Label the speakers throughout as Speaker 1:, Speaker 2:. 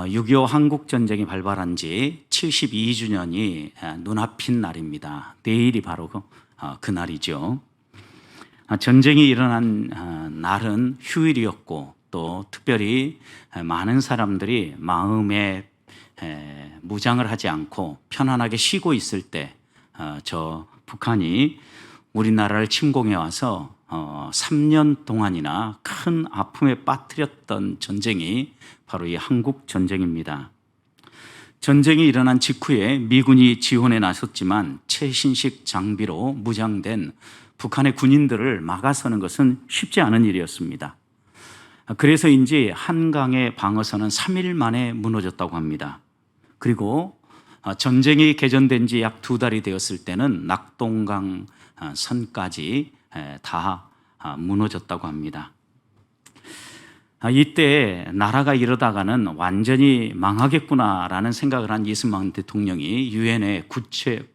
Speaker 1: 6.25 한국전쟁이 발발한 지 72주년이 눈앞인 날입니다. 내일이 바로 그 날이죠. 전쟁이 일어난 날은 휴일이었고 또 특별히 많은 사람들이 마음에 무장을 하지 않고 편안하게 쉬고 있을 때 저 북한이 우리나라를 침공해 와서 3년 동안이나 큰 아픔에 빠뜨렸던 전쟁이 바로 이 한국 전쟁입니다. 전쟁이 일어난 직후에 미군이 지원에 나섰지만 최신식 장비로 무장된 북한의 군인들을 막아서는 것은 쉽지 않은 일이었습니다. 그래서인지 한강의 방어선은 3일 만에 무너졌다고 합니다. 그리고 전쟁이 개전된 지 약 2달이 되었을 때는 낙동강 선까지 다 무너졌다고 합니다. 이때 나라가 이러다가는 완전히 망하겠구나라는 생각을 한 이승만 대통령이 유엔에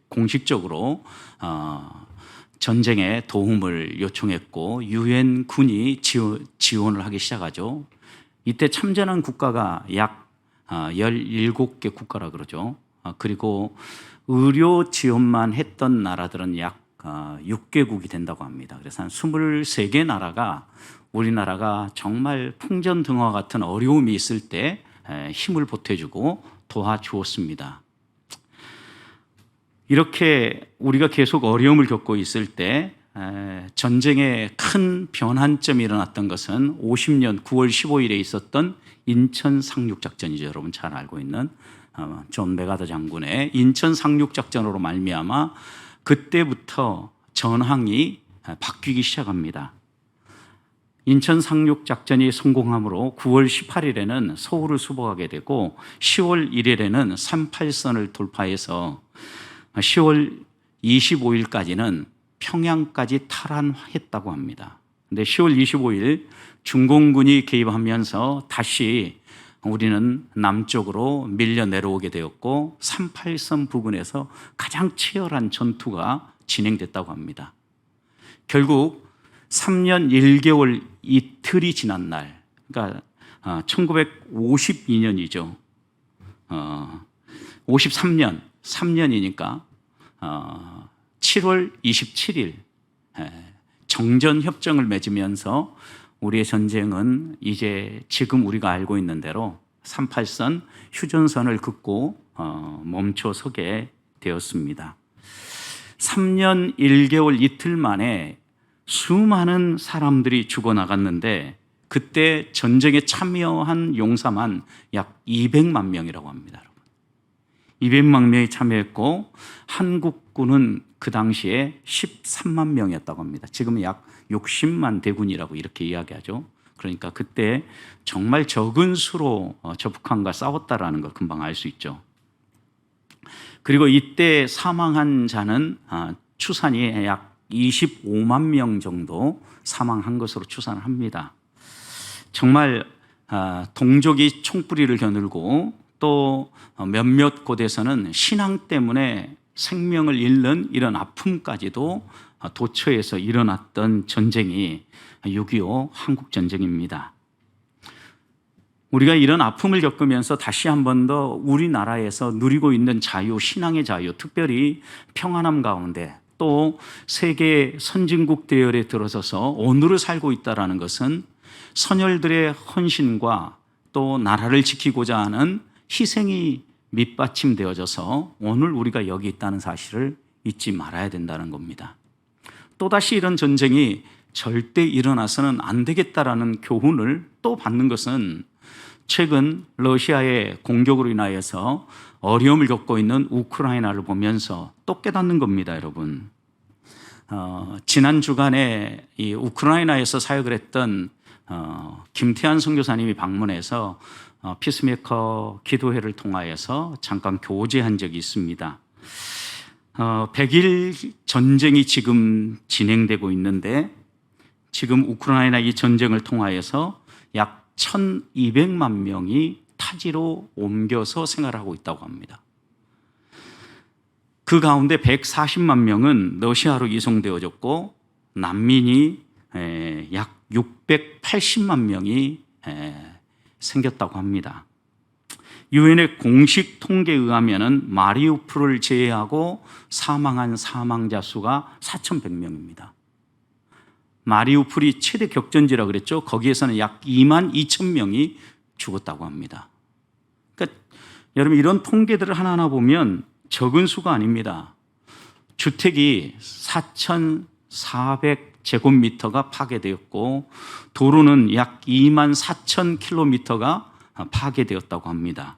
Speaker 1: 공식적으로 전쟁에 도움을 요청했고 유엔 군이 지원을 하기 시작하죠. 이때 참전한 국가가 약 17개 국가라 그러죠. 그리고 의료 지원만 했던 나라들은 약 6개국이 된다고 합니다. 그래서 한 23개 나라가 우리나라가 정말 풍전등화 같은 어려움이 있을 때 힘을 보태주고 도와주었습니다. 이렇게 우리가 계속 어려움을 겪고 있을 때 전쟁의 큰 변환점이 일어났던 것은 50년 9월 15일에 있었던 인천 상륙작전이죠. 여러분 잘 알고 있는 존 메가더 장군의 인천 상륙작전으로 말미암아 그때부터 전황이 바뀌기 시작합니다. 인천 상륙작전이 성공함으로 9월 18일에는 서울을 수복하게 되고 10월 1일에는 38선을 돌파해서 10월 25일까지는 평양까지 탈환했다고 합니다. 그런데 10월 25일 중공군이 개입하면서 다시 우리는 남쪽으로 밀려 내려오게 되었고 38선 부근에서 가장 치열한 전투가 진행됐다고 합니다. 결국 3년 1개월 이틀이 지난 날, 그러니까 1952년이죠. 53년, 3년이니까 7월 27일 정전협정을 맺으면서 우리의 전쟁은 이제 지금 우리가 알고 있는 대로 38선 휴전선을 긋고 멈춰서게 되었습니다. 3년 1개월 이틀 만에 수많은 사람들이 죽어나갔는데 그때 전쟁에 참여한 용사만 약 200만 명이라고 합니다. 200만 명이 참여했고 한국군은 그 당시에 13만 명이었다고 합니다. 지금은 약 60만 대군이라고 이렇게 이야기하죠. 그러니까 그때 정말 적은 수로 저 북한과 싸웠다라는 걸 금방 알 수 있죠. 그리고 이때 사망한 자는 추산이 약 25만 명 정도 사망한 것으로 추산을 합니다. 정말 동족이 총뿌리를 겨누고 또 몇몇 곳에서는 신앙 때문에 생명을 잃는 이런 아픔까지도 도처에서 일어났던 전쟁이 6.25 한국전쟁입니다. 우리가 이런 아픔을 겪으면서 다시 한 번 더 우리나라에서 누리고 있는 자유, 신앙의 자유, 특별히 평안함 가운데 또 세계 선진국 대열에 들어서서 오늘을 살고 있다는 것은 선열들의 헌신과 또 나라를 지키고자 하는 희생이 밑받침되어져서 오늘 우리가 여기 있다는 사실을 잊지 말아야 된다는 겁니다. 또다시 이런 전쟁이 절대 일어나서는 안 되겠다라는 교훈을 또 받는 것은 최근 러시아의 공격으로 인하여서 어려움을 겪고 있는 우크라이나를 보면서 또 깨닫는 겁니다, 여러분. 지난 주간에 이 우크라이나에서 사역을 했던 김태한 선교사님이 방문해서 피스메이커 기도회를 통하여서 잠깐 교제한 적이 있습니다. 100일 전쟁이 지금 진행되고 있는데 지금 우크라이나 이 전쟁을 통하여서 약 1200만 명이 타지로 옮겨서 생활하고 있다고 합니다. 그 가운데 140만 명은 러시아로 이송되어졌고 난민이 약 680만 명이 생겼다고 합니다. 유엔의 공식 통계에 의하면 마리우폴을 제외하고 사망한 사망자 수가 4,100명입니다. 마리우폴이 최대 격전지라 그랬죠. 거기에서는 약 2만 2천 명이 죽었다고 합니다. 그러니까 여러분 이런 통계들을 하나하나 보면 적은 수가 아닙니다. 주택이 4,400제곱미터가 파괴되었고 도로는 약 2만 4천 킬로미터가 파괴되었다고 합니다.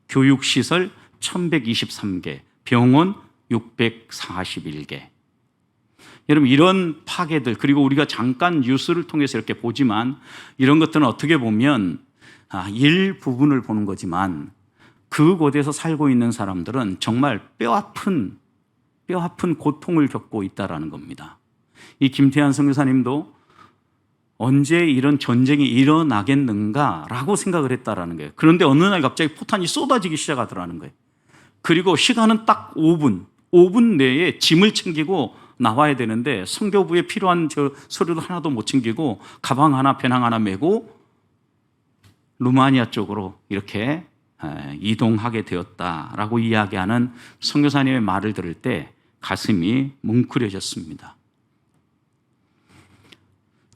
Speaker 1: 교육시설 1,123개, 병원 641개. 여러분 이런 파괴들, 그리고 우리가 잠깐 뉴스를 통해서 이렇게 보지만 이런 것들은 어떻게 보면 일부분을 보는 거지만 그곳에서 살고 있는 사람들은 정말 뼈아픈 고통을 겪고 있다는 겁니다. 이 김태한 선교사님도 언제 이런 전쟁이 일어나겠는가라고 생각을 했다라는 거예요. 그런데 어느 날 갑자기 포탄이 쏟아지기 시작하더라는 거예요. 그리고 시간은 딱 5분 내에 짐을 챙기고 나와야 되는데 선교부에 필요한 서류도 하나도 못 챙기고 가방 하나, 배낭 하나 메고 루마니아 쪽으로 이렇게 이동하게 되었다라고 이야기하는 선교사님의 말을 들을 때 가슴이 뭉클해졌습니다.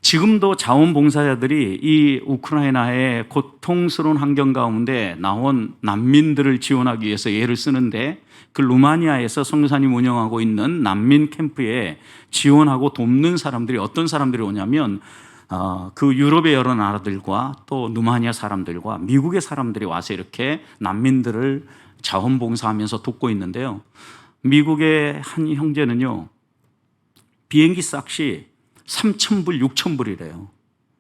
Speaker 1: 지금도 자원봉사자들이 이 우크라이나의 고통스러운 환경 가운데 나온 난민들을 지원하기 위해서 애를 쓰는데 그 루마니아에서 선교사님 운영하고 있는 난민 캠프에 지원하고 돕는 사람들이 어떤 사람들이 오냐면 그 유럽의 여러 나라들과 또 루마니아 사람들과 미국의 사람들이 와서 이렇게 난민들을 자원봉사하면서 돕고 있는데요. 미국의 한 형제는요, 비행기 싹시 3,000불, 6,000불이래요.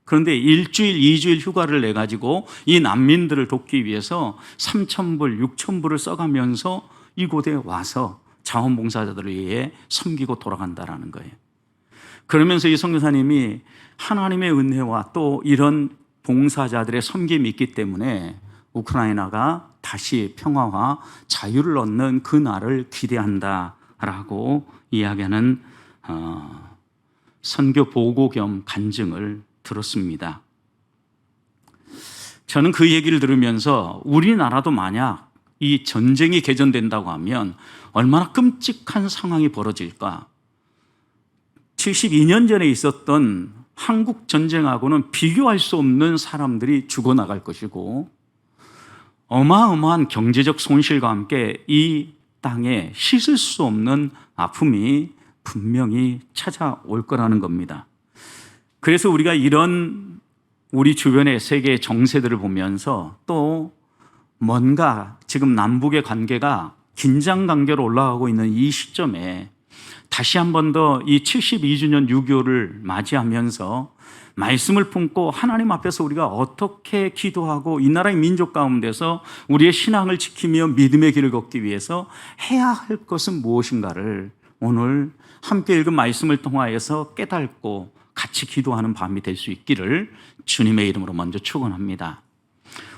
Speaker 1: 그런데 일주일, 2주일 휴가를 내가지고 이 난민들을 돕기 위해서 3,000불, 6,000불을 써가면서 이곳에 와서 자원봉사자들을 위해 섬기고 돌아간다라는 거예요. 그러면서 이 선교사님이 하나님의 은혜와 또 이런 봉사자들의 섬김이 있기 때문에 우크라이나가 다시 평화와 자유를 얻는 그 날을 기대한다라고 이야기하는 선교 보고 겸 간증을 들었습니다. 저는 그 얘기를 들으면서 우리나라도 만약 이 전쟁이 개전된다고 하면 얼마나 끔찍한 상황이 벌어질까. 72년 전에 있었던 한국 전쟁하고는 비교할 수 없는 사람들이 죽어나갈 것이고 어마어마한 경제적 손실과 함께 이 땅에 씻을 수 없는 아픔이 분명히 찾아올 거라는 겁니다. 그래서 우리가 이런 우리 주변의 세계의 정세들을 보면서 또 뭔가 지금 남북의 관계가 긴장 관계로 올라가고 있는 이 시점에 다시 한 번 더 이 72주년 6.25를 맞이하면서 말씀을 품고 하나님 앞에서 우리가 어떻게 기도하고 이 나라의 민족 가운데서 우리의 신앙을 지키며 믿음의 길을 걷기 위해서 해야 할 것은 무엇인가를 오늘 함께 읽은 말씀을 통하여서 깨닫고 같이 기도하는 밤이 될 수 있기를 주님의 이름으로 먼저 축원합니다.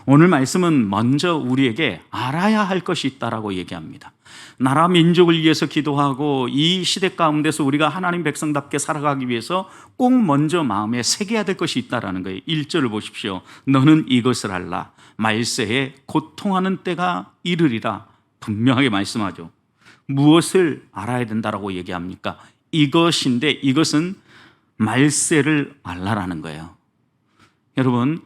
Speaker 1: 오늘 말씀은 먼저 우리에게 알아야 할 것이 있다라고 얘기합니다. 나라 민족을 위해서 기도하고 이 시대 가운데서 우리가 하나님 백성답게 살아가기 위해서 꼭 먼저 마음에 새겨야 될 것이 있다라는 거예요. 1절을 보십시오. 너는 이것을 알라. 말세에 고통하는 때가 이르리라. 분명하게 말씀하죠. 무엇을 알아야 된다라고 얘기합니까? 이것인데 이것은 말세를 알라라는 거예요. 여러분,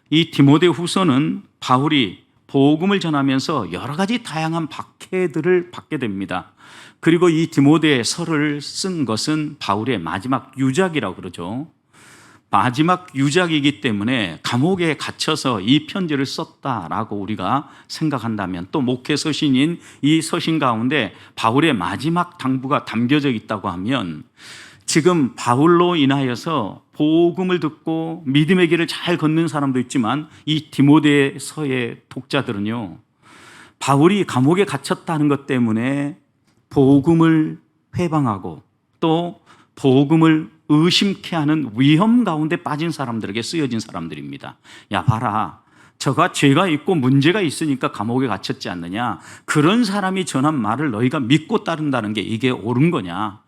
Speaker 1: 이 디모데후서는 바울이 복음을 전하면서 여러 가지 다양한 박해들을 받게 됩니다. 그리고 이 디모데서를 쓴 것은 바울의 마지막 유작이라고 그러죠. 마지막 유작이기 때문에 감옥에 갇혀서 이 편지를 썼다라고 우리가 생각한다면 또 목회 서신인 이 서신 가운데 바울의 마지막 당부가 담겨져 있다고 하면 지금 바울로 인하여서 복음을 듣고 믿음의 길을 잘 걷는 사람도 있지만 이 디모데서의 독자들은요, 바울이 감옥에 갇혔다는 것 때문에 복음을 회방하고 또 복음을 의심케 하는 위험 가운데 빠진 사람들에게 쓰여진 사람들입니다. 야 봐라, 저가 죄가 있고 문제가 있으니까 감옥에 갇혔지 않느냐, 그런 사람이 전한 말을 너희가 믿고 따른다는 게 이게 옳은 거냐,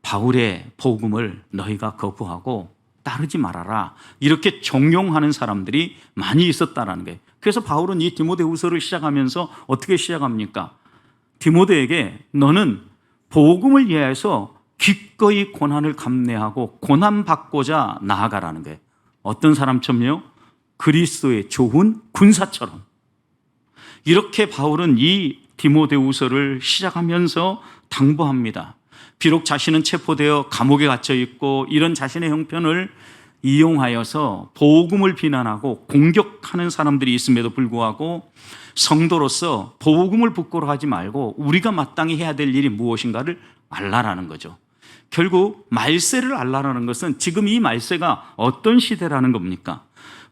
Speaker 1: 바울의 복음을 너희가 거부하고 따르지 말아라. 이렇게 종용하는 사람들이 많이 있었다라는 거예요. 그래서 바울은 이 디모데후서를 시작하면서 어떻게 시작합니까? 디모데에게 너는 복음을 위하여서 기꺼이 고난을 감내하고 고난받고자 나아가라는 거예요. 어떤 사람처럼요? 그리스도의 좋은 군사처럼. 이렇게 바울은 이 디모데후서를 시작하면서 당부합니다. 비록 자신은 체포되어 감옥에 갇혀 있고 이런 자신의 형편을 이용하여서 복음을 비난하고 공격하는 사람들이 있음에도 불구하고 성도로서 복음을 부끄러워하지 말고 우리가 마땅히 해야 될 일이 무엇인가를 알라라는 거죠. 결국 말세를 알라라는 것은 지금 이 말세가 어떤 시대라는 겁니까?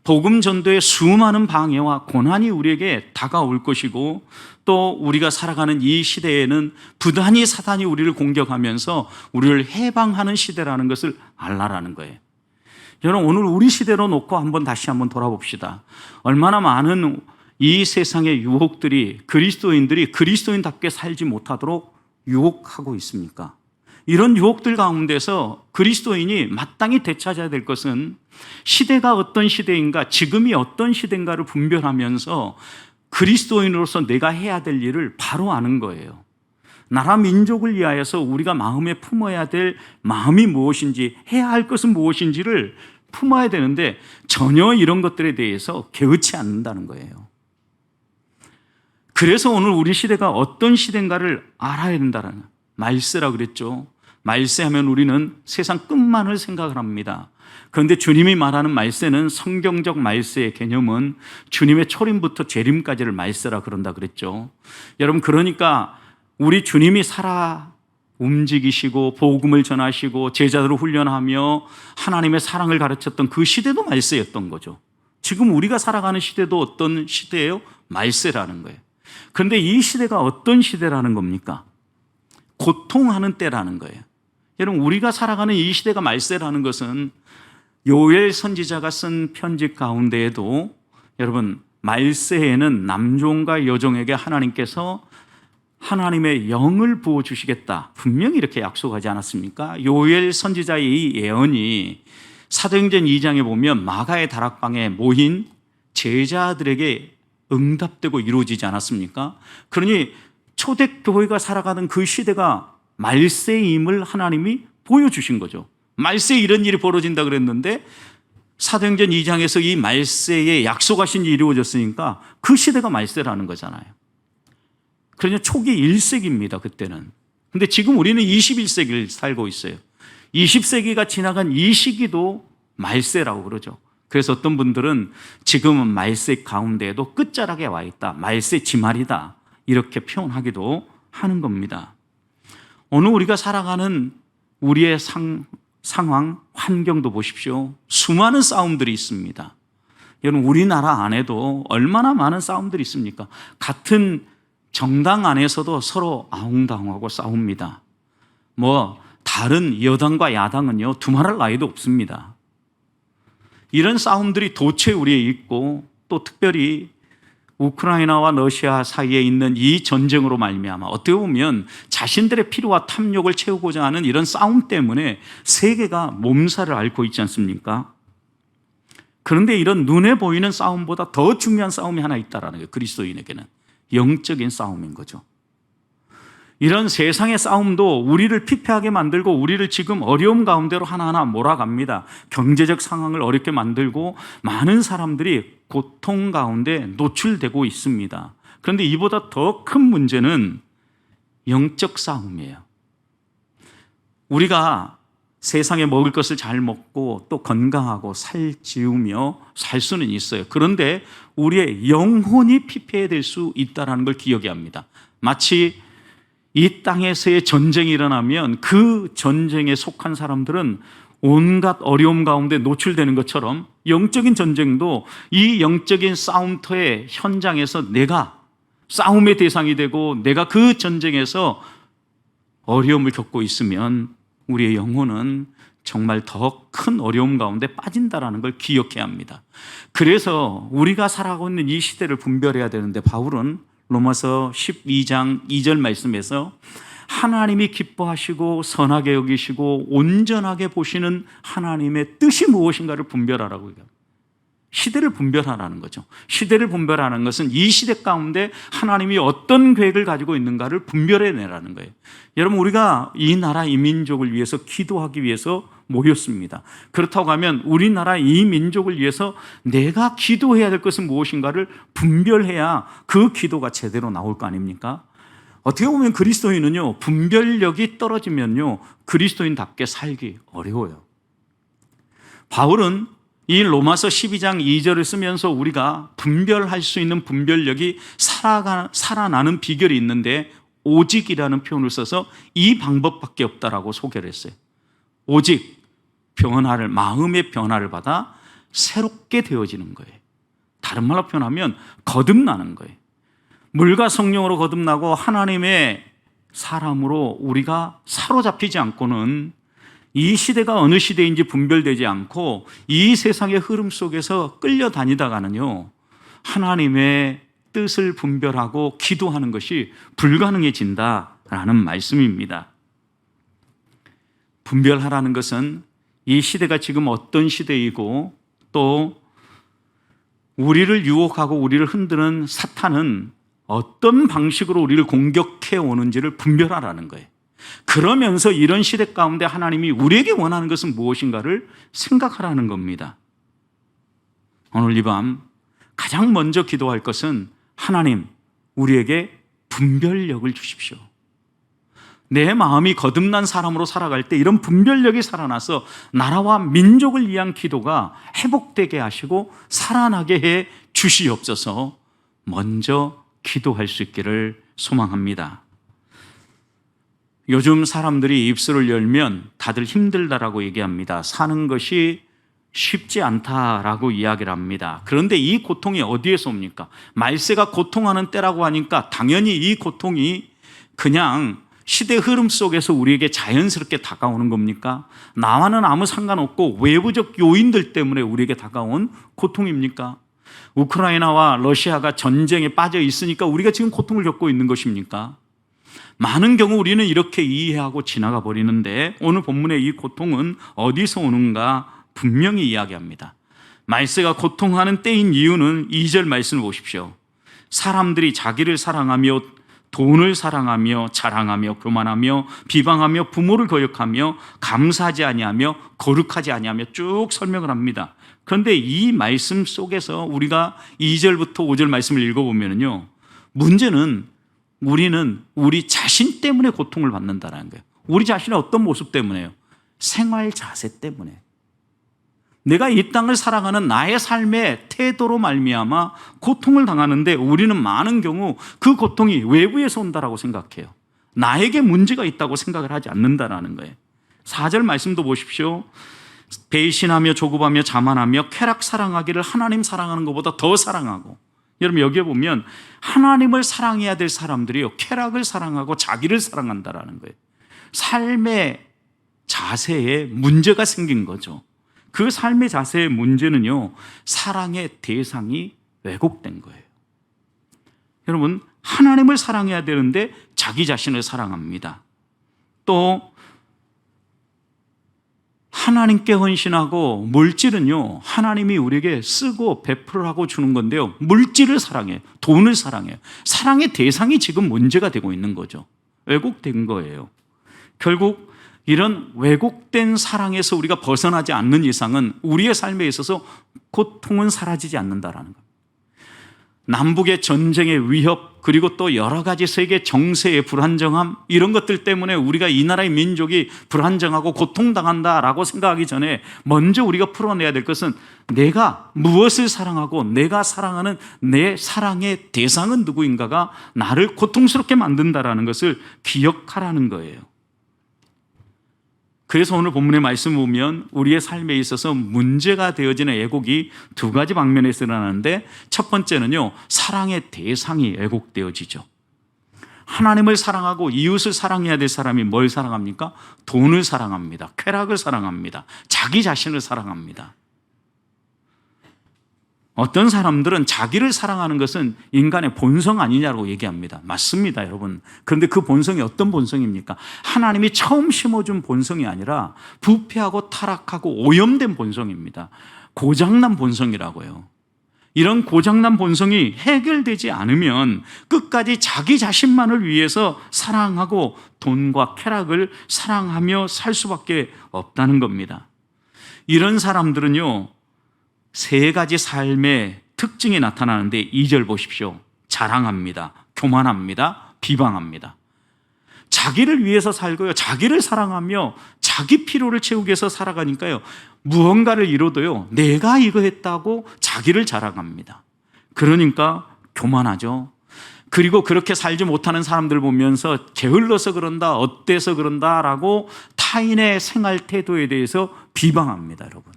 Speaker 1: 복음 전도의 수많은 방해와 고난이 우리에게 다가올 것이고 또 우리가 살아가는 이 시대에는 부단히 사단이 우리를 공격하면서 우리를 해방하는 시대라는 것을 알라라는 거예요. 여러분, 오늘 우리 시대로 놓고 다시 한번 돌아봅시다. 얼마나 많은 이 세상의 유혹들이 그리스도인들이 그리스도인답게 살지 못하도록 유혹하고 있습니까? 이런 유혹들 가운데서 그리스도인이 마땅히 되찾아야 될 것은 시대가 어떤 시대인가, 지금이 어떤 시대인가를 분별하면서 그리스도인으로서 내가 해야 될 일을 바로 아는 거예요. 나라 민족을 위하여서 우리가 마음에 품어야 될 마음이 무엇인지, 해야 할 것은 무엇인지를 품어야 되는데 전혀 이런 것들에 대해서 개의치 않는다는 거예요. 그래서 오늘 우리 시대가 어떤 시대인가를 알아야 된다는 거예요. 말세라 그랬죠. 말세하면 우리는 세상 끝만을 생각을 합니다. 그런데 주님이 말하는 말세는 성경적 말세의 개념은 주님의 초림부터 재림까지를 말세라 그런다 그랬죠. 여러분, 그러니까 우리 주님이 살아 움직이시고 복음을 전하시고 제자들을 훈련하며 하나님의 사랑을 가르쳤던 그 시대도 말세였던 거죠. 지금 우리가 살아가는 시대도 어떤 시대예요? 말세라는 거예요. 그런데 이 시대가 어떤 시대라는 겁니까? 고통하는 때라는 거예요. 여러분, 우리가 살아가는 이 시대가 말세라는 것은 요엘 선지자가 쓴 편지 가운데에도 여러분, 말세에는 남종과 여종에게 하나님께서 하나님의 영을 부어주시겠다, 분명히 이렇게 약속하지 않았습니까? 요엘 선지자의 이 예언이 사도행전 2장에 보면 마가의 다락방에 모인 제자들에게 응답되고 이루어지지 않았습니까? 그러니 초대교회가 살아가는 그 시대가 말세임을 하나님이 보여주신 거죠. 말세에 이런 일이 벌어진다 그랬는데 사도행전 2장에서 이 말세에 약속하신 일이 이루어졌으니까 그 시대가 말세라는 거잖아요. 그러니까 초기 1세기입니다, 그때는. 근데 지금 우리는 21세기를 살고 있어요. 20세기가 지나간 이 시기도 말세라고 그러죠. 그래서 어떤 분들은 지금은 말세 가운데에도 끝자락에 와 있다, 말세 지말이다, 이렇게 표현하기도 하는 겁니다. 오늘 우리가 살아가는 우리의 상황, 환경도 보십시오. 수많은 싸움들이 있습니다. 여러분, 우리나라 안에도 얼마나 많은 싸움들이 있습니까? 같은 정당 안에서도 서로 아웅다웅하고 싸웁니다. 다른 여당과 야당은요, 두말할 나위도 없습니다. 이런 싸움들이 도처에 우리에 있고 또 특별히 우크라이나와 러시아 사이에 있는 이 전쟁으로 말미암아 어떻게 보면 자신들의 필요와 탐욕을 채우고자 하는 이런 싸움 때문에 세계가 몸살을 앓고 있지 않습니까? 그런데 이런 눈에 보이는 싸움보다 더 중요한 싸움이 하나 있다는 거예요. 그리스도인에게는 영적인 싸움인 거죠. 이런 세상의 싸움도 우리를 피폐하게 만들고 우리를 지금 어려움 가운데로 하나하나 몰아갑니다. 경제적 상황을 어렵게 만들고 많은 사람들이 고통 가운데 노출되고 있습니다. 그런데 이보다 더 큰 문제는 영적 싸움이에요. 우리가 세상에 먹을 것을 잘 먹고 또 건강하고 살찌우며 살 수는 있어요. 그런데 우리의 영혼이 피폐해질 수 있다는 걸 기억해야 합니다. 마치 이 땅에서의 전쟁이 일어나면 그 전쟁에 속한 사람들은 온갖 어려움 가운데 노출되는 것처럼 영적인 전쟁도 이 영적인 싸움터의 현장에서 내가 싸움의 대상이 되고 내가 그 전쟁에서 어려움을 겪고 있으면 우리의 영혼은 정말 더 큰 어려움 가운데 빠진다는 걸 기억해야 합니다. 그래서 우리가 살아가고 있는 이 시대를 분별해야 되는데 바울은 로마서 12장 2절 말씀에서 하나님이 기뻐하시고 선하게 여기시고 온전하게 보시는 하나님의 뜻이 무엇인가를 분별하라고 얘기합니다. 시대를 분별하라는 거죠. 시대를 분별하는 것은 이 시대 가운데 하나님이 어떤 계획을 가지고 있는가를 분별해내라는 거예요. 여러분, 우리가 이 나라 이 민족을 위해서 기도하기 위해서 모였습니다. 그렇다고 하면 우리나라 이 민족을 위해서 내가 기도해야 될 것은 무엇인가를 분별해야 그 기도가 제대로 나올 거 아닙니까? 어떻게 보면 그리스도인은요, 분별력이 떨어지면요, 그리스도인답게 살기 어려워요. 바울은 이 로마서 12장 2절을 쓰면서 우리가 분별할 수 있는 분별력이 살아나는 비결이 있는데 오직이라는 표현을 써서 이 방법밖에 없다라고 소개를 했어요. 오직 마음의 변화를 받아 새롭게 되어지는 거예요. 다른 말로 표현하면 거듭나는 거예요. 물과 성령으로 거듭나고 하나님의 사람으로 우리가 사로잡히지 않고는 이 시대가 어느 시대인지 분별되지 않고 이 세상의 흐름 속에서 끌려다니다가는요, 하나님의 뜻을 분별하고 기도하는 것이 불가능해진다라는 말씀입니다. 분별하라는 것은 이 시대가 지금 어떤 시대이고 또 우리를 유혹하고 우리를 흔드는 사탄은 어떤 방식으로 우리를 공격해 오는지를 분별하라는 거예요. 그러면서 이런 시대 가운데 하나님이 우리에게 원하는 것은 무엇인가를 생각하라는 겁니다. 오늘 이 밤 가장 먼저 기도할 것은 하나님, 우리에게 분별력을 주십시오. 내 마음이 거듭난 사람으로 살아갈 때 이런 분별력이 살아나서 나라와 민족을 위한 기도가 회복되게 하시고 살아나게 해 주시옵소서. 먼저 기도할 수 있기를 소망합니다. 요즘 사람들이 입술을 열면 다들 힘들다라고 얘기합니다. 사는 것이 쉽지 않다라고 이야기를 합니다. 그런데 이 고통이 어디에서 옵니까? 말세가 고통하는 때라고 하니까 당연히 이 고통이 그냥 시대 흐름 속에서 우리에게 자연스럽게 다가오는 겁니까? 나와는 아무 상관없고 외부적 요인들 때문에 우리에게 다가온 고통입니까? 우크라이나와 러시아가 전쟁에 빠져 있으니까 우리가 지금 고통을 겪고 있는 것입니까? 많은 경우 우리는 이렇게 이해하고 지나가 버리는데 오늘 본문의 이 고통은 어디서 오는가 분명히 이야기합니다. 말세가 고통하는 때인 이유는 2절 말씀을 보십시오. 사람들이 자기를 사랑하며 돈을 사랑하며 자랑하며 교만하며 비방하며 부모를 거역하며 감사하지 아니하며 거룩하지 아니하며 쭉 설명을 합니다. 그런데 이 말씀 속에서 우리가 2절부터 5절 말씀을 읽어보면요, 문제는 우리는 우리 자신 때문에 고통을 받는다는 거예요. 우리 자신의 어떤 모습 때문에요? 생활 자세 때문에. 내가 이 땅을 살아가는 나의 삶의 태도로 말미암아 고통을 당하는데 우리는 많은 경우 그 고통이 외부에서 온다라고 생각해요. 나에게 문제가 있다고 생각을 하지 않는다라는 거예요. 4절 말씀도 보십시오. 배신하며 조급하며 자만하며 쾌락 사랑하기를 하나님 사랑하는 것보다 더 사랑하고. 여러분, 여기에 보면 하나님을 사랑해야 될 사람들이요, 쾌락을 사랑하고 자기를 사랑한다라는 거예요. 삶의 자세에 문제가 생긴 거죠. 그 삶의 자세의 문제는요, 사랑의 대상이 왜곡된 거예요. 여러분, 하나님을 사랑해야 되는데 자기 자신을 사랑합니다. 또 하나님께 헌신하고, 물질은요, 하나님이 우리에게 쓰고 베풀하고 주는 건데요, 물질을 사랑해요. 돈을 사랑해요. 사랑의 대상이 지금 문제가 되고 있는 거죠. 왜곡된 거예요. 결국 이런 왜곡된 사랑에서 우리가 벗어나지 않는 이상은 우리의 삶에 있어서 고통은 사라지지 않는다라는 겁니다. 남북의 전쟁의 위협, 그리고 또 여러 가지 세계 정세의 불안정함, 이런 것들 때문에 우리가 이 나라의 민족이 불안정하고 고통당한다라고 생각하기 전에 먼저 우리가 풀어내야 될 것은 내가 무엇을 사랑하고 내가 사랑하는 내 사랑의 대상은 누구인가가 나를 고통스럽게 만든다라는 것을 기억하라는 거예요. 그래서 오늘 본문의 말씀 보면 우리의 삶에 있어서 문제가 되어지는 왜곡이 두 가지 방면에서 일어나는데, 첫 번째는요, 사랑의 대상이 왜곡되어지죠. 하나님을 사랑하고 이웃을 사랑해야 될 사람이 뭘 사랑합니까? 돈을 사랑합니다. 쾌락을 사랑합니다. 자기 자신을 사랑합니다. 어떤 사람들은 자기를 사랑하는 것은 인간의 본성 아니냐고 얘기합니다. 맞습니다, 여러분. 그런데 그 본성이 어떤 본성입니까? 하나님이 처음 심어준 본성이 아니라 부패하고 타락하고 오염된 본성입니다. 고장난 본성이라고요. 이런 고장난 본성이 해결되지 않으면 끝까지 자기 자신만을 위해서 사랑하고 돈과 쾌락을 사랑하며 살 수밖에 없다는 겁니다. 이런 사람들은요, 세 가지 삶의 특징이 나타나는데 2절 보십시오. 자랑합니다. 교만합니다. 비방합니다. 자기를 위해서 살고요, 자기를 사랑하며 자기 필요를 채우기 위해서 살아가니까요, 무언가를 이뤄도요, 내가 이거 했다고 자기를 자랑합니다. 그러니까 교만하죠. 그리고 그렇게 살지 못하는 사람들 보면서 게을러서 그런다, 어때서 그런다라고 타인의 생활 태도에 대해서 비방합니다, 여러분.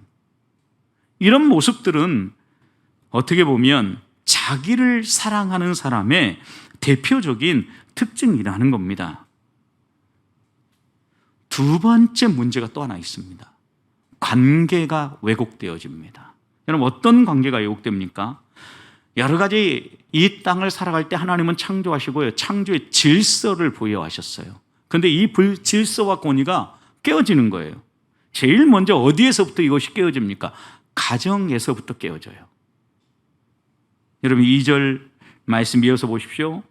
Speaker 1: 이런 모습들은 어떻게 보면 자기를 사랑하는 사람의 대표적인 특징이라는 겁니다. 두 번째 문제가 또 하나 있습니다. 관계가 왜곡되어집니다. 여러분, 어떤 관계가 왜곡됩니까? 여러 가지 이 땅을 살아갈 때 하나님은 창조하시고요, 창조의 질서를 부여하셨어요. 그런데 이 질서와 권위가 깨어지는 거예요. 제일 먼저 어디에서부터 이것이 깨어집니까? 가정에서부터 깨어져요. 여러분, 2절 말씀 이어서 보십시오.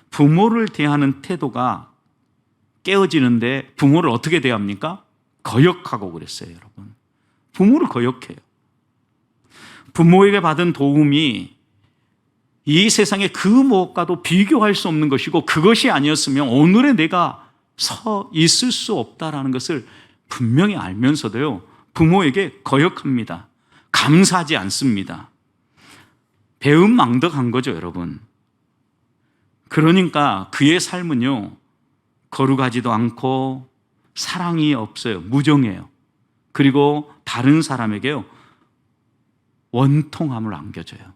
Speaker 1: 부모를 대하는 태도가 깨어지는데 부모를 어떻게 대합니까? 거역하고 그랬어요, 여러분. 부모를 거역해요. 부모에게 받은 도움이 이 세상의 그 무엇과도 비교할 수 없는 것이고, 그것이 아니었으면 오늘의 내가 서 있을 수 없다라는 것을 분명히 알면서도요, 부모에게 거역합니다. 감사하지 않습니다. 배은망덕한 거죠, 여러분. 그러니까 그의 삶은요, 거룩하지도 않고 사랑이 없어요. 무정해요. 그리고 다른 사람에게요, 원통함을 안겨줘요.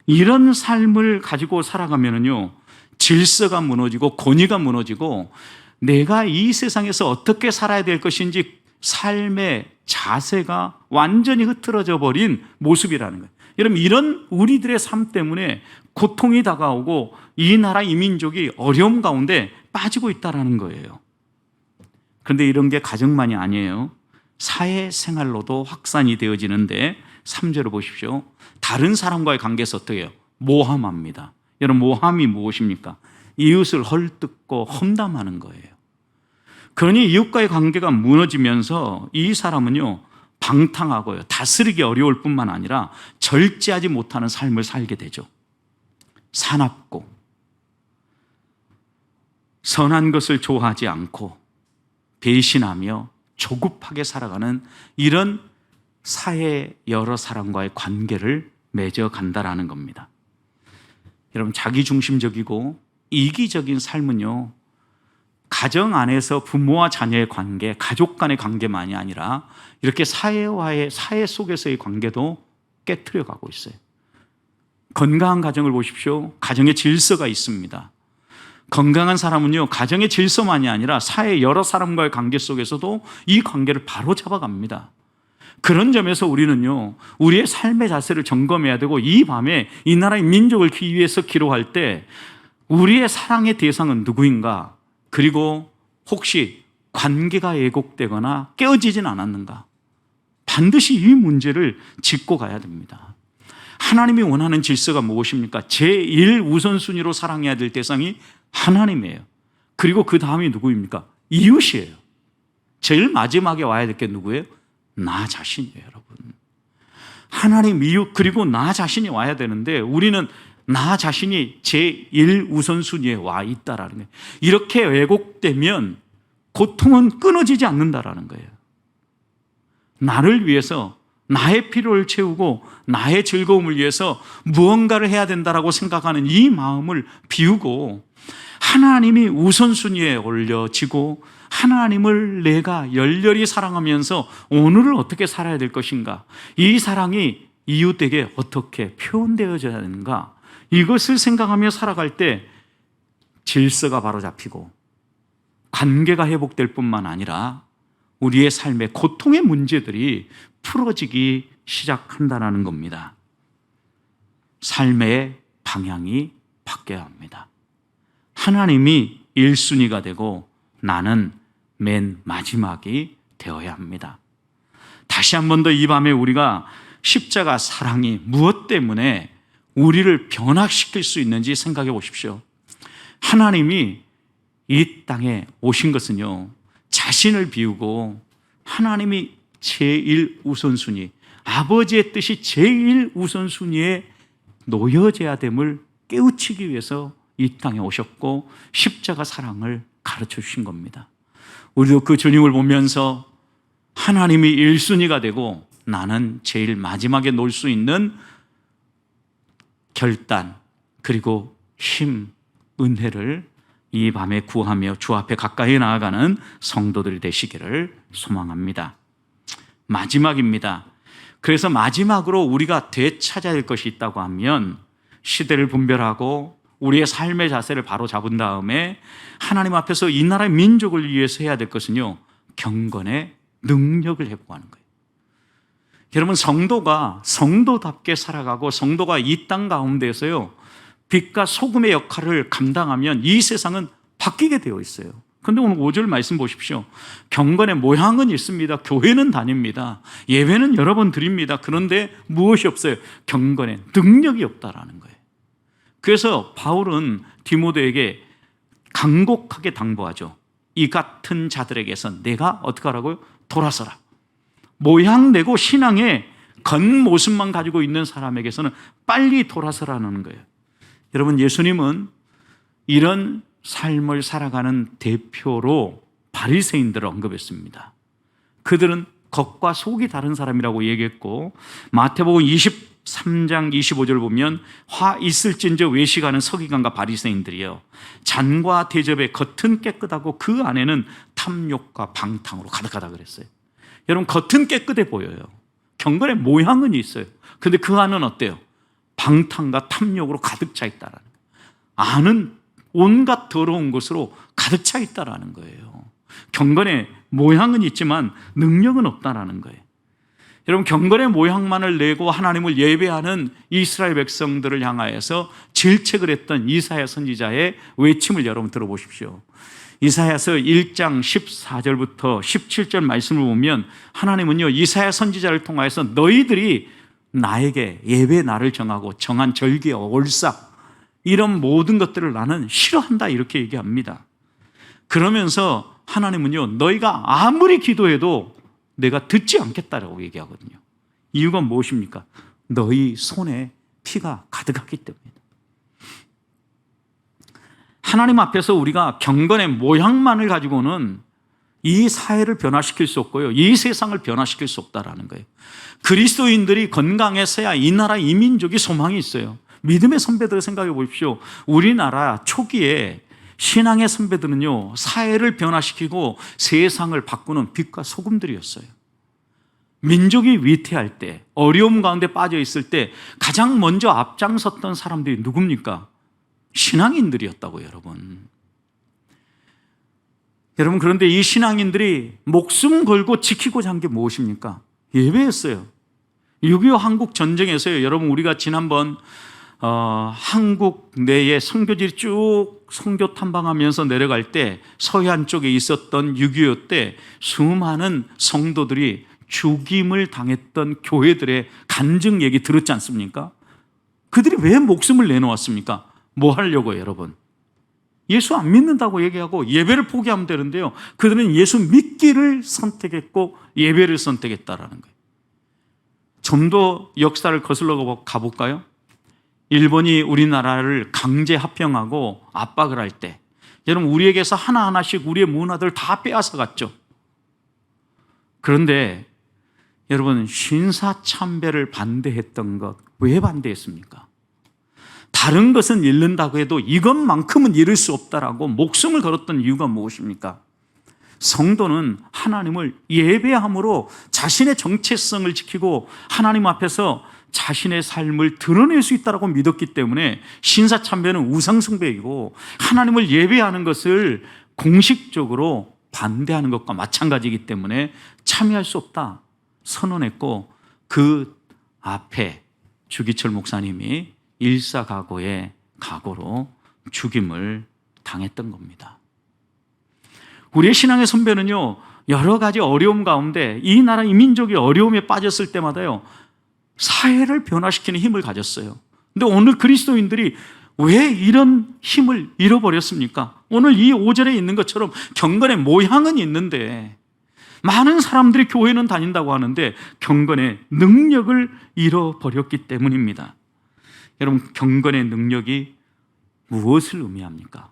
Speaker 1: 이런 삶을 가지고 살아가면은요, 질서가 무너지고 권위가 무너지고 내가 이 세상에서 어떻게 살아야 될 것인지 삶의 자세가 완전히 흐트러져 버린 모습이라는 거예요. 여러분, 이런 우리들의 삶 때문에 고통이 다가오고 이 나라 이 민족이 어려움 가운데 빠지고 있다는 거예요. 그런데 이런 게 가정만이 아니에요. 사회생활로도 확산이 되어지는데 3절을 보십시오. 다른 사람과의 관계에서 어떻게 해요? 모함합니다. 여러분, 모함이 무엇입니까? 이웃을 헐뜯고 험담하는 거예요. 그러니 이웃과의 관계가 무너지면서 이 사람은요, 방탕하고요, 다스리기 어려울 뿐만 아니라 절제하지 못하는 삶을 살게 되죠. 사납고 선한 것을 좋아하지 않고 배신하며 조급하게 살아가는 이런 사회 여러 사람과의 관계를 맺어간다라는 겁니다. 여러분, 자기중심적이고 이기적인 삶은요, 가정 안에서 부모와 자녀의 관계, 가족 간의 관계만이 아니라 이렇게 사회 속에서의 관계도 깨트려 가고 있어요. 건강한 가정을 보십시오. 가정의 질서가 있습니다. 건강한 사람은요, 가정의 질서만이 아니라 사회 여러 사람과의 관계 속에서도 이 관계를 바로 잡아갑니다. 그런 점에서 우리는요, 우리의 삶의 자세를 점검해야 되고, 이 밤에 이 나라의 민족을 위해서 기도할 때 우리의 사랑의 대상은 누구인가? 그리고 혹시 관계가 왜곡되거나 깨어지진 않았는가? 반드시 이 문제를 짚고 가야 됩니다. 하나님이 원하는 질서가 무엇입니까? 제1 우선순위로 사랑해야 될 대상이 하나님이에요. 그리고 그 다음이 누구입니까? 이웃이에요. 제일 마지막에 와야 될 게 누구예요? 나 자신이에요, 여러분. 하나님, 이웃, 그리고 나 자신이 와야 되는데 우리는 나 자신이 제1 우선순위에 와 있다라는 거예요. 이렇게 왜곡되면 고통은 끊어지지 않는다라는 거예요. 나를 위해서, 나의 필요를 채우고 나의 즐거움을 위해서 무언가를 해야 된다라고 생각하는 이 마음을 비우고 하나님이 우선순위에 올려지고 하나님을 내가 열렬히 사랑하면서 오늘을 어떻게 살아야 될 것인가, 이 사랑이 이웃에게 어떻게 표현되어져야 되는가, 이것을 생각하며 살아갈 때 질서가 바로 잡히고 관계가 회복될 뿐만 아니라 우리의 삶의 고통의 문제들이 풀어지기 시작한다는 겁니다. 삶의 방향이 바뀌어야 합니다. 하나님이 1순위가 되고 나는 맨 마지막이 되어야 합니다. 다시 한 번 더 이 밤에 우리가 십자가 사랑이 무엇 때문에 우리를 변화시킬 수 있는지 생각해 보십시오. 하나님이 이 땅에 오신 것은요, 자신을 비우고 하나님이 제일 우선순위, 아버지의 뜻이 제일 우선순위에 놓여져야 됨을 깨우치기 위해서 이 땅에 오셨고 십자가 사랑을 가르쳐 주신 겁니다. 우리도 그 주님을 보면서 하나님이 1순위가 되고 나는 제일 마지막에 놓을 수 있는 결단, 그리고 힘, 은혜를 이 밤에 구하며 주 앞에 가까이 나아가는 성도들이 되시기를 소망합니다. 마지막입니다. 그래서 마지막으로 우리가 되찾아야 할 것이 있다고 하면 시대를 분별하고 우리의 삶의 자세를 바로 잡은 다음에 하나님 앞에서 이 나라의 민족을 위해서 해야 될 것은요, 경건의 능력을 회복하는 거예요. 여러분, 성도가 성도답게 살아가고 성도가 이 땅 가운데에서요, 빛과 소금의 역할을 감당하면 이 세상은 바뀌게 되어 있어요. 그런데 오늘 5절 말씀 보십시오. 경건의 모양은 있습니다. 교회는 다닙니다. 예배는 여러 번 드립니다. 그런데 무엇이 없어요? 경건의 능력이 없다라는 거예요. 그래서 바울은 디모데에게 간곡하게 당부하죠. 이 같은 자들에게서 내가 어떻게 하라고요? 돌아서라. 모양내고 신앙의 겉모습만 가지고 있는 사람에게서는 빨리 돌아서라는 거예요. 여러분, 예수님은 이런 삶을 살아가는 대표로 바리새인들을 언급했습니다. 그들은 겉과 속이 다른 사람이라고 얘기했고, 마태복음 23장 25절 보면 화 있을진저 외식하는 서기관과 바리새인들이요, 잔과 대접의 겉은 깨끗하고 그 안에는 탐욕과 방탕으로 가득하다 그랬어요. 여러분, 겉은 깨끗해 보여요. 경건의 모양은 있어요. 근데 그 안은 어때요? 방탕과 탐욕으로 가득 차 있다라는 거예요. 안은 온갖 더러운 것으로 가득 차 있다라는 거예요. 경건의 모양은 있지만 능력은 없다라는 거예요. 여러분, 경건의 모양만을 내고 하나님을 예배하는 이스라엘 백성들을 향하여서 질책을 했던 이사야 선지자의 외침을 여러분 들어보십시오. 이사야서 1장 14절부터 17절 말씀을 보면 하나님은요, 이사야 선지자를 통하여서 너희들이 나에게 예배 날을 정하고 정한 절기와 월삭, 이런 모든 것들을 나는 싫어한다, 이렇게 얘기합니다. 그러면서 하나님은요, 너희가 아무리 기도해도 내가 듣지 않겠다라고 얘기하거든요. 이유가 무엇입니까? 너희 손에 피가 가득하기 때문이다. 하나님 앞에서 우리가 경건의 모양만을 가지고는 이 사회를 변화시킬 수 없고요, 이 세상을 변화시킬 수 없다라는 거예요. 그리스도인들이 건강해서야 이 나라, 이 민족이 소망이 있어요. 믿음의 선배들을 생각해 보십시오. 우리나라 초기에 신앙의 선배들은요, 사회를 변화시키고 세상을 바꾸는 빛과 소금들이었어요. 민족이 위태할 때, 어려움 가운데 빠져 있을 때 가장 먼저 앞장섰던 사람들이 누굽니까? 신앙인들이었다고, 여러분. 여러분, 그런데 이 신앙인들이 목숨 걸고 지키고자 한 게 무엇입니까? 예배였어요. 6.25 한국 전쟁에서요, 여러분, 우리가 지난번 한국 내에 선교지를 쭉 선교 탐방하면서 내려갈 때 서해안 쪽에 있었던 6.25 때 수많은 성도들이 죽임을 당했던 교회들의 간증 얘기 들었지 않습니까? 그들이 왜 목숨을 내놓았습니까? 뭐 하려고요, 여러분? 예수 안 믿는다고 얘기하고 예배를 포기하면 되는데요, 그들은 예수 믿기를 선택했고 예배를 선택했다라는 거예요. 좀 더 역사를 거슬러 가볼까요? 일본이 우리나라를 강제 합병하고 압박을 할 때 여러분, 우리에게서 하나하나씩 우리의 문화들 다 빼앗아 갔죠. 그런데 여러분, 신사참배를 반대했던 것, 왜 반대했습니까? 다른 것은 잃는다고 해도 이것만큼은 잃을 수 없다라고 목숨을 걸었던 이유가 무엇입니까? 성도는 하나님을 예배함으로 자신의 정체성을 지키고 하나님 앞에서 자신의 삶을 드러낼 수 있다고 믿었기 때문에 신사참배는 우상숭배이고 하나님을 예배하는 것을 공식적으로 반대하는 것과 마찬가지이기 때문에 참여할 수 없다 선언했고, 그 앞에 주기철 목사님이 일사각오의 각오로 죽임을 당했던 겁니다. 우리의 신앙의 선배는요, 여러 가지 어려움 가운데 이 나라 이 민족이 어려움에 빠졌을 때마다요, 사회를 변화시키는 힘을 가졌어요. 근데 오늘 그리스도인들이 왜 이런 힘을 잃어버렸습니까? 오늘 이 5절에 있는 것처럼 경건의 모양은 있는데, 많은 사람들이 교회는 다닌다고 하는데 경건의 능력을 잃어버렸기 때문입니다. 여러분, 경건의 능력이 무엇을 의미합니까?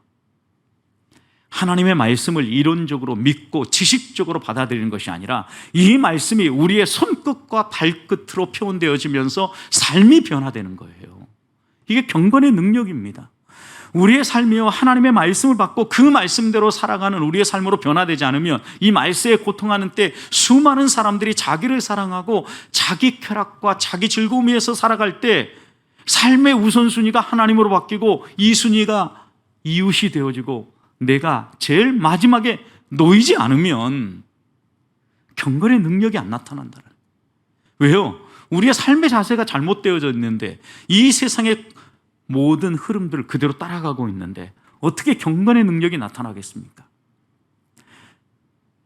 Speaker 1: 하나님의 말씀을 이론적으로 믿고 지식적으로 받아들이는 것이 아니라 이 말씀이 우리의 손끝과 발끝으로 표현되어지면서 삶이 변화되는 거예요. 이게 경건의 능력입니다. 우리의 삶이요, 하나님의 말씀을 받고 그 말씀대로 살아가는 우리의 삶으로 변화되지 않으면 이 말세에 고통하는 때 수많은 사람들이 자기를 사랑하고 자기 쾌락과 자기 즐거움 위해서 살아갈 때 삶의 우선순위가 하나님으로 바뀌고 이 순위가 이웃이 되어지고 내가 제일 마지막에 놓이지 않으면 경건의 능력이 안 나타난다. 왜요? 우리의 삶의 자세가 잘못되어져 있는데, 이 세상의 모든 흐름들을 그대로 따라가고 있는데 어떻게 경건의 능력이 나타나겠습니까?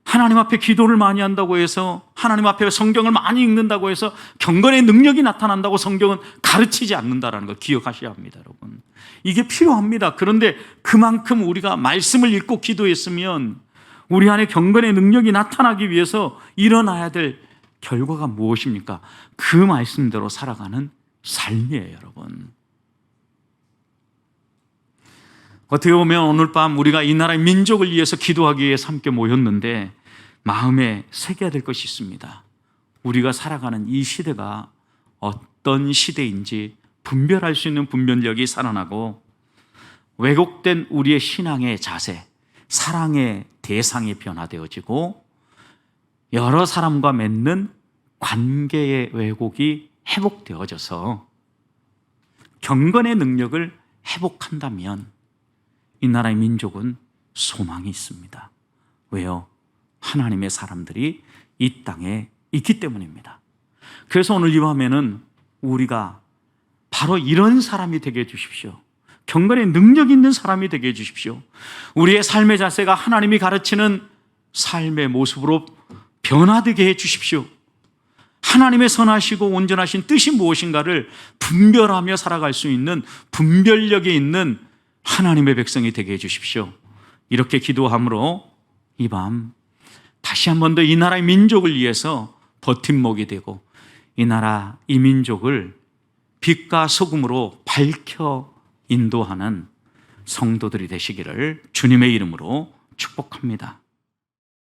Speaker 1: 하나님 앞에 기도를 많이 한다고 해서, 하나님 앞에 성경을 많이 읽는다고 해서 경건의 능력이 나타난다고 성경은 가르치지 않는다는 걸 기억하셔야 합니다, 여러분. 이게 필요합니다. 그런데 그만큼 우리가 말씀을 읽고 기도했으면 우리 안에 경건의 능력이 나타나기 위해서 일어나야 될 결과가 무엇입니까? 그 말씀대로 살아가는 삶이에요, 여러분. 어떻게 보면 오늘 밤 우리가 이 나라의 민족을 위해서 기도하기 위해서 함께 모였는데 마음에 새겨야 될 것이 있습니다. 우리가 살아가는 이 시대가 어떤 시대인지 분별할 수 있는 분별력이 살아나고, 왜곡된 우리의 신앙의 자세, 사랑의 대상이 변화되어지고, 여러 사람과 맺는 관계의 왜곡이 회복되어져서 경건의 능력을 회복한다면 이 나라의 민족은 소망이 있습니다. 왜요? 하나님의 사람들이 이 땅에 있기 때문입니다. 그래서 오늘 이 밤에는 우리가 바로 이런 사람이 되게 해주십시오. 경건의 능력 있는 사람이 되게 해주십시오. 우리의 삶의 자세가 하나님이 가르치는 삶의 모습으로 변화되게 해주십시오. 하나님의 선하시고 온전하신 뜻이 무엇인가를 분별하며 살아갈 수 있는 분별력이 있는 하나님의 백성이 되게 해주십시오. 이렇게 기도함으로 이 밤 다시 한 번 더 이 나라의 민족을 위해서 버팀목이 되고, 이 나라 이 민족을 빛과 소금으로 밝혀 인도하는 성도들이 되시기를 주님의 이름으로 축복합니다.